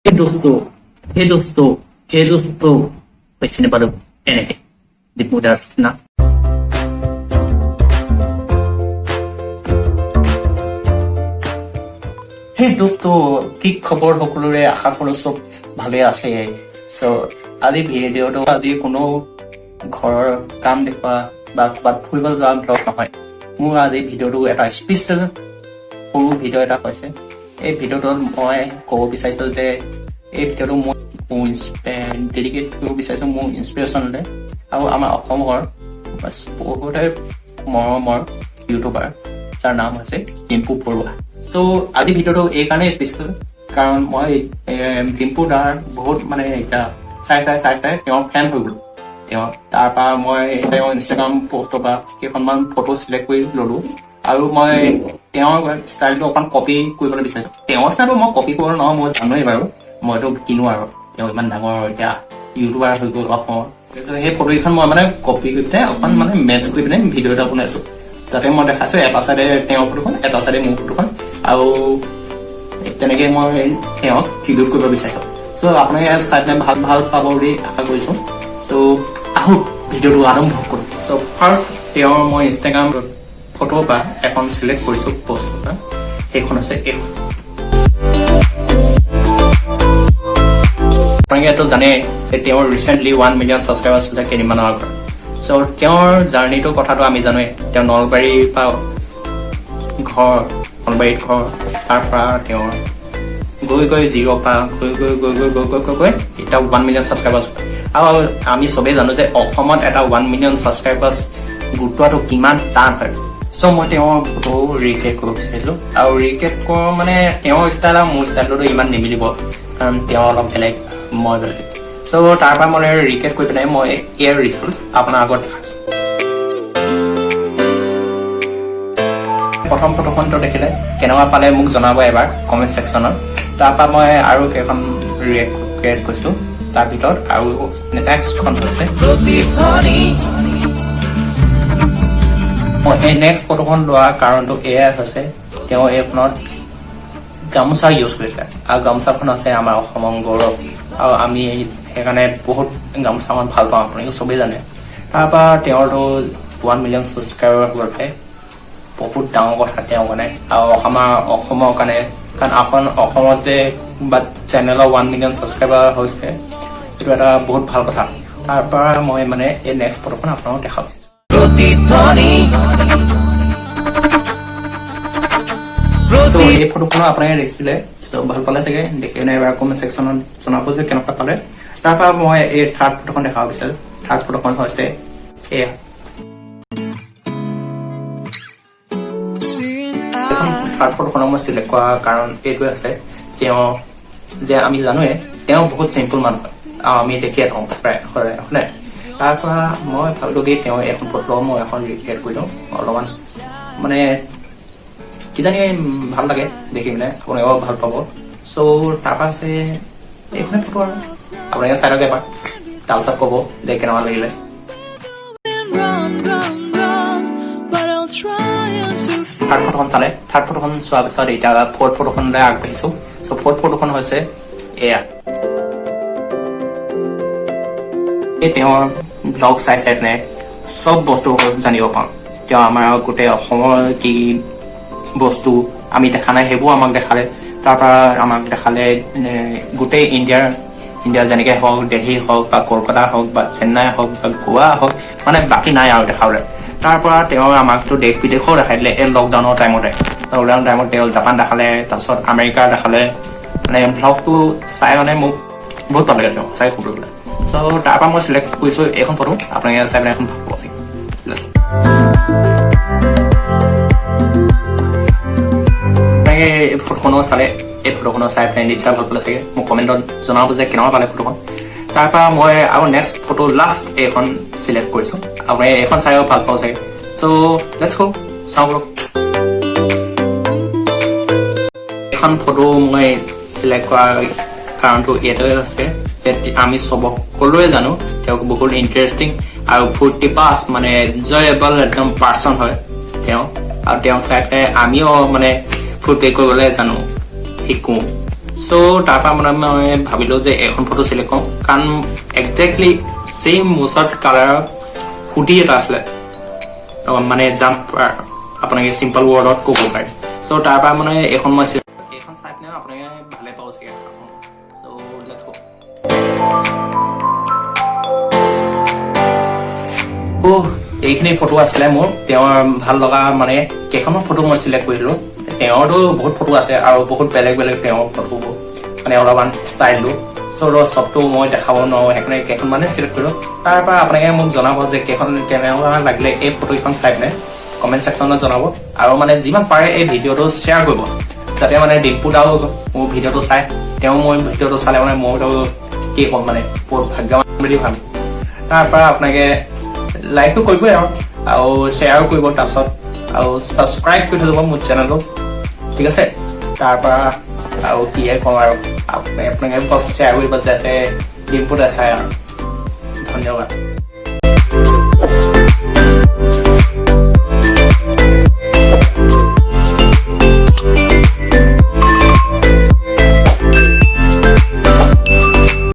हे दोस्तों पैसे नहीं पड़ो एने दीपू दास ना हे दोस्तों की खबर সকলোৰে আশা কৰো সব ভালে আছে সো আজি ভিডিওটো আজি কোনো ঘৰৰ কাম দেখুৱা বা ক'ৰবাত ফুৰিব যোৱা ব্লগ নহয় মোৰ আজি ভিডিওটো এটা স্পেশাল সৰু ভিডিও এটা হৈছে এই ভিডিওটো মই ক'ব বিচাৰিছো যে এই ভিডিওটো মই ডেডিকেট কৰিব বিচাৰিছো মোৰ ইনস্পিৰেশ্যনলৈ আৰু আমাৰ অসমৰ বহুতে মৰমৰ ইউটিউবাৰ যাৰ নাম হৈছে টিম্পু বৰুৱা সো আজি ভিডিওটো এই কাৰণে স্পেশাল কাৰণ মই টিম্পু দাৰ বহুত মানে এটা চাই তেওঁৰ ফেন হৈ গ'লো তেওঁ তাৰপৰা মই তেওঁৰ ইনষ্টাগ্ৰাম পোষ্টৰ পৰা কেইখনমান ফটো চিলেক্ট কৰি ল'লো আৰু মই তেওঁৰ ষ্টাইলটো অকণ কপি কৰিবলৈ বিচাৰিছোঁ তেওঁৰ ষ্টাইলটো মই কপি কৰিব নহয় মই জানোৱেই বাৰু মইতো কিনো আৰু তেওঁ ইমান ডাঙৰ এতিয়া ইউটিউবাৰ হৈ গ'ল অসমৰ সেই ফটোকেইখন মই মানে কপি কৰি পিনে অকণ মানে মেটচ কৰি পিনে ভিডিঅ' এটা বনাইছোঁ যাতে মই দেখাইছোঁ এটা চাইডে তেওঁৰ ফটোখন এটা চাইডে মোৰ ফটোখন আৰু তেনেকৈ মই তেওঁক ট্ৰিবিউট কৰিব বিচাৰিছোঁ চ' আপোনালোকে চাই পিনে ভাল পাব বুলি আশা কৰিছোঁ চ' আহক ভিডিঅ'টো আৰম্ভ কৰোঁ চ' ফাৰ্ষ্ট তেওঁৰ মই ইনষ্টাগ্ৰাম ফটো বা এখন চিলেক্ট কৰিছোঁ পষ্ট এটা সেইখন হৈছে এইখন আপোনালোকেতো জানে যে তেওঁৰ ৰিচেণ্টলি 1 মিলিয়ন ছাবস্ক্ৰাইবাৰ হৈছে কেইদিনমানৰ আগত চ' তেওঁৰ জাৰ্ণিটোৰ কথাটো আমি জানোৱেই তেওঁ নলবাৰীৰ পৰা নলবাৰীত ঘৰ তাৰ পৰা তেওঁৰ গৈ জিৰ' পৰা গৈ এতিয়া 1 মিলিয়ন ছাবস্ক্ৰাইবাৰ আৰু আমি চবেই জানো যে অসমত এটা 1 মিলিয়ন ছাবস্ক্ৰাইবাৰ গোটোৱাটো কিমান টান হয় চ' মই তেওঁৰ ফটো ৰিক্ৰিয়েট কৰিব বিচাৰিছিলোঁ আৰু ৰিক্ৰিয়েট কৰোঁ মানে তেওঁৰ ষ্টাইল আৰু মোৰ ষ্টাইলটোতো ইমান নিমিলিব কাৰণ তেওঁ অলপ বেলেগ মই বেলেগ চ' তাৰ পৰা মই ৰিক্ৰিয়েট কৰি পিনে মই ইয়াৰ ৰিজাল্ট আপোনাৰ আগত দেখাইছোঁ প্ৰথম ফটোখনটো দেখিলে কেনেকুৱা পালে মোক জনাব এবাৰ কমেণ্ট ছেকশ্যনত তাৰপৰা মই আৰু কেইখন ক্ৰিয়েট কৰিছিলোঁ তাৰ ভিতৰত আৰু নেক্সটখন হৈছে মই এই নেক্সট ফটোখন লোৱাৰ কাৰণটো এয়াই হৈছে তেওঁ এইখনত গামোচা ইউজ কৰিছে আৰু গামোচাখন আছে আমাৰ অসমৰ গৌৰৱ আৰু আমি সেইকাৰণে বহুত গামোচাখন ভাল পাওঁ আপোনালোকে চবেই জানে তাৰপৰা তেওঁৰতো 1 মিলিয়ন ছাবস্ক্ৰাইবাৰ হ'বলৈ বহুত ডাঙৰ কথা তেওঁ মানে আৰু অসমৰ কাৰণে কাৰণ অসমত যে বা চেনেলৰ 1 মিলিয়ন ছাবস্ক্ৰাইবাৰ হৈছে এইটো এটা বহুত ভাল কথা তাৰ পৰা মই মানে এই নেক্সট ফটোখন আপোনালোকক দেখাব এই ফটোখনো আপোনালোকে দেখিলে ভাল পালে চাগে দেখি কিনে এবাৰ কমেণ্ট ছেকশ্যনত জনাব যে কেনেকুৱা পালে তাৰ পৰা মই এই থাৰ্ড ফটোখন দেখাব বিচাৰিছোঁ থাৰ্ড ফটোখন হৈছে এয়া থাৰ্ড ফটোখনক মই চিলেক্ট কৰাৰ কাৰণ এইটোৱে আছে তেওঁ যে আমি জানোৱে তেওঁ বহুত চিম্পুল মানুহ হয় আৰু আমি দেখিয়ে থওঁ প্ৰায় সদায় হয়নে তাৰ পৰা মই ভাবিলোঁ কি তেওঁ এখন ফটো মই এখন ৰিক্ৰিয়েট কৰি দিওঁ অলপমান মানে কিজানি ভাল লাগে দেখি পিনে আপোনালোকেও ভাল পাব চ' তাৰপৰা আছে এইখনে ফটো আৰু আপোনালোকে চাই লওক এবাৰ তাৰপিছত ক'ব যে কেনেকুৱা লাগিলে থাৰ্ড ফটোখন চালে থাৰ্ড ফটোখন চোৱাৰ পিছত এতিয়া ফ'ৰ্থ ফটোখনলৈ আগবাঢ়িছোঁ চ' ফ'ৰ্থ ফটোখন হৈছে এয়া এই তেওঁৰ ব্লগ চাই পিনে চব বস্তু জানিব পাওঁ তেওঁ আমাৰ গোটেই অসমৰ কি বস্তু আমি দেখা নাই সেইবোৰ আমাক দেখালে তাৰপৰা আমাক দেখালে গোটেই ইণ্ডিয়াৰ যেনেকৈ হওক দিল্লী হওক বা কলকাতা হওক বা চেন্নাই হওক বা গোৱা হওক মানে বাকী নাই আৰু দেখাবলৈ তাৰ পৰা তেওঁ আমাকতো দেশ বিদেশো দেখাই দিলে এই লকডাউনৰ টাইমতে তেওঁ জাপান দেখালে তাৰপিছত আমেৰিকা দেখালে মানে ব্লগটো চাই মানে মোক বহুত ভাল লাগে তেওঁ চাই খুব ভাল লাগে চ' তাৰ পৰা মই চিলেক্ট কৰিছোঁ এইখন ফটো আপোনালোকে চাই পিনে এখন ভাল পাব চাগে এই ফটোখনো চালে এই ফটোখনো চাই পিনে নিশ্চয় ভাল পালে চাগে মোক কমেণ্টত জনাব যে কেনেকুৱা পালে ফটোখন তাৰ পৰা মই আৰু নেক্সট ফটো লাষ্ট এইখন চিলেক্ট কৰিছোঁ আপুনি এইখন চাইও ভাল পাব চাগে চ' লেটছ গো চাওঁ বলক এইখন ফটো মই চিলেক্ট কৰাৰ কাৰণটো এইটোৱে হৈছে যে আমি সকলোৱে জানো তেওঁক বহুত ইণ্টাৰেষ্টিং আৰু ফূৰ্তি পাছ মানে এনজয়েবল একদম পাৰ্চন হয় তেওঁ আৰু তেওঁক চাই পেলাই আমিও মানে ফূৰ্তি কৰিবলৈ জানো শিকোঁ সো তাৰ পৰা মানে মই ভাবিলো যে এখন ফটো চিলেক্ট কৰোঁ কাৰণ একজেক্টলি সেম মোচাৰ্ট কালাৰ হুডি এটা আছিলে মানে জাম্প আপোনালোকে চিম্পল ৱৰ্ডত ক'ব পাৰে সো তাৰ পৰা মানে এখন মই এইখন চাই পিনে আপোনালোকে ভালে পাব চাগে সো লেটছ গো এইখিনি ফটো আছিলে মোৰ তেওঁৰ ভাল লগা মানে কেইখনমান ফটো মই চিলেক্ট কৰিলো তেওঁৰতো বহুত ফটো আছে আৰু বহুত বেলেগ বেলেগ তেওঁৰ ফটো মানে অলপমান ষ্টাইলটো সো চবটো মই দেখাব নোৱাৰো সেইকাৰণে কেইখন মানে চিলেক্ট কৰিলো তাৰ পৰা আপোনালোকে মোক জনাব যে কেনেকুৱা লাগিলে এই ফটোকেইখন চাই পিনে কমেণ্ট ছেকশ্যনত জনাব আৰু মানে যিমান পাৰে এই ভিডিঅ'টো শ্বেয়াৰ কৰিব যাতে মানে ডিম্পু দাও মোৰ ভিডিঅ'টো চাই তেওঁ মই ভিডিঅ'টো চালে মানে মইতো কি ক'ম মানে বহুত ভাগ্যৱান বুলি ভাবো তাৰ পৰা আপোনালোকে লাইকটো কৰিবই আৰু শ্বেয়াৰো কৰিব তাৰপিছত আৰু ছাবস্ক্ৰাইব কৰি থৈ যাব মোৰ চেনেলটো ঠিক আছে তাৰ পৰা আৰু কি কওঁ আৰু আপোনালোকে শ্বেয়াৰ কৰিব যাতে ডিম্পু দাই চাই আৰু ধন্যবাদ